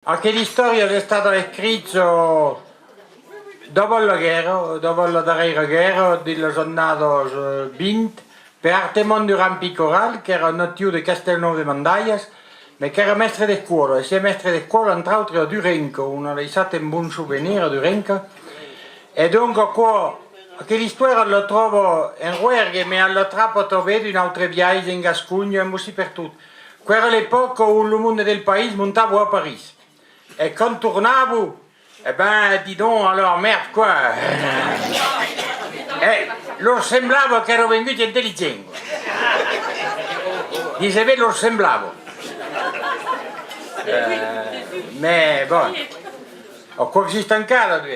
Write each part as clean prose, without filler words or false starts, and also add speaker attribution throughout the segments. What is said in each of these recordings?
Speaker 1: Anche la storia è stata scritta dopo la guerra, dopo la darrera guerra, della giornata 20, per Artemon Durand Picoral, che era nativo di Castelnuovo de Mandaias, ma che era mestre di scuola, e si è mestre di scuola tra l'altro a Durenco, una dei stati un buon souvenir a Durenco, e dunque qua, quella storia la trovo in Rouergue, ma alla trappa trovato in altre viaggi in Gascogna e così per tutto. Quella era l'epoca où il mondo del paese montava a Parigi. E quando tornavo, eh ben, dis donc, alors merde quoi. Loro sembrava che ero venuto intelligente. Dicevo, loro sembravo. Ma bon, ho quasi stancato.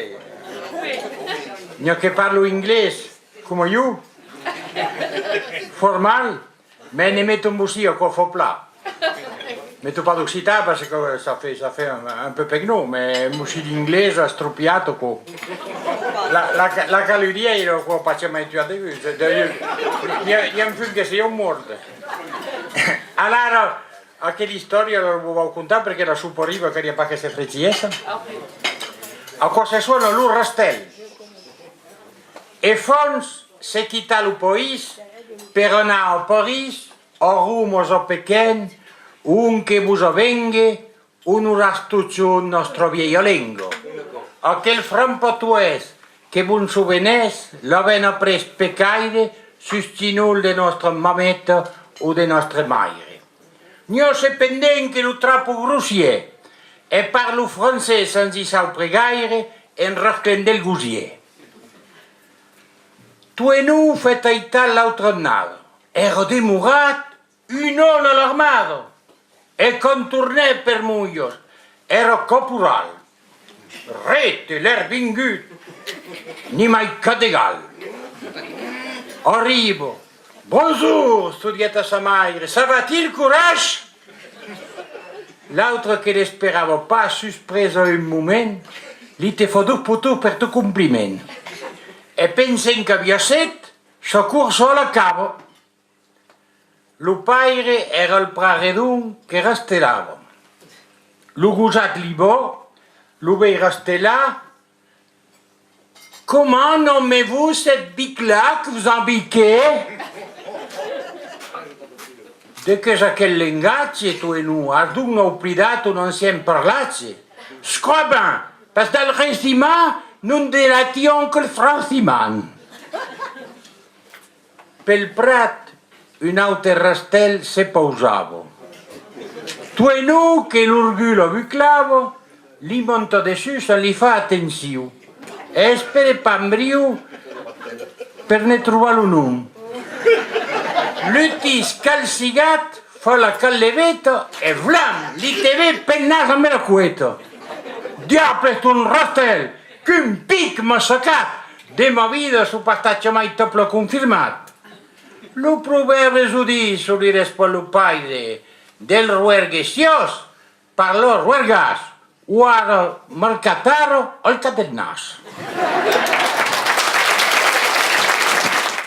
Speaker 1: Io che parlo inglese come io, formal, ma ne metto un busio qua fa plat. Metto pas d'occitan parce que ça fait un peu pegno, mais musci d'inglese stropiato qua. La caloria io qua faccio mai più adeguato. Io mi figlio che sia un morto. Allora, anche la storia la volevo contare perché la supponiva che non che si frecciesse. A cosa suona l'un rastel. E fons se quitta il paese per anar a París, a rumos a Pequén, un che busa venghe, un rastuccio nostro vieio lengo. Aquel frampatuès che bun souvenès l'avena pres pecaire, sustinul de nostra mametta o de nostre maire. Nio se pendent che lo trappo grossier e parlo francès sans i sau pregaire en raclen del gosier. Tu e nu fet aitar l'altre nada, ero demorat un on a l'armada. E quan tornè per Muios, era caporal. Rete, l'air vingut, ni mai cadegal. Arrivo. Bonjour, studiata sa maire, ça va-t-il courage? L'altre che l'esperava pas suspreso un moment, li te fa dur puto per tu compliment. E pensen che havia set, s'accursò alla cavo. Lo paire era il praredun che rastelava. Lo gusat li bo, lo vei rastela. Comment nommez-vous cette bique-là que vous embiquez? De che sa che l'engazzi tu e nu, ad un ho pridato non siamo parlati. Scroben, parce que dans le régiment, non délations que le franciman. Pel prat, un altre rastel se pausava. Tu e nu che l'orgullo buclava, li monta dessus se li fa attenzione. E spere pambriu per ne trovare un nom. L'utis calcigat fa la calleveta e vlam, li teve pennas a me la cueta. Diable un rastel, qu'un pic m'ha sacat, de ma vida su pastaccio mai toplo confirmat. Lo proverbio giudicio li respollo paide del ruerghesios, parlò ruergas, guarda mercataro al catennas.